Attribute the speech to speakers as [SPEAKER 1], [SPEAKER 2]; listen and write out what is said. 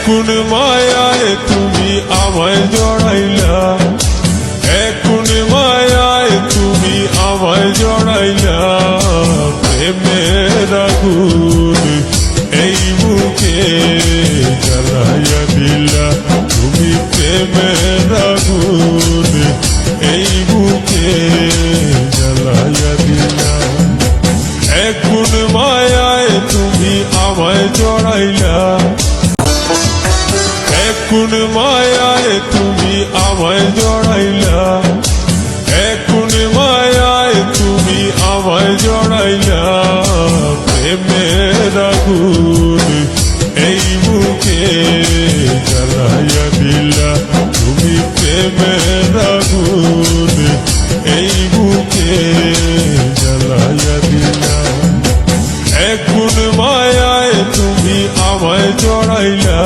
[SPEAKER 1] কোন মায়ায় তুমি আমায় জড়াইলা, কোন মায়ায় তুমি আমায় জড়াইলা। প্রেমের আগুন এই বুকে জ্বালাইয়া দিলা তুমি, প্রেমের আগুন এই বুকে জ্বালাইয়া দিলা। কোন মায়ায় তুমি আমায় জড়াইলা, কোন মায়ায় তুমি আমায় জড়াইলা, কোন মায়ায় তুমি আমায় জড়াইলা। প্রেমের আগুন এই বুকে জ্বালাইয়া দিলা তুমি, প্রেমের আগুন এই বুকে জ্বালাইয়া দিলা। কোন মায়ায় তুমি আমায় জড়াইলা।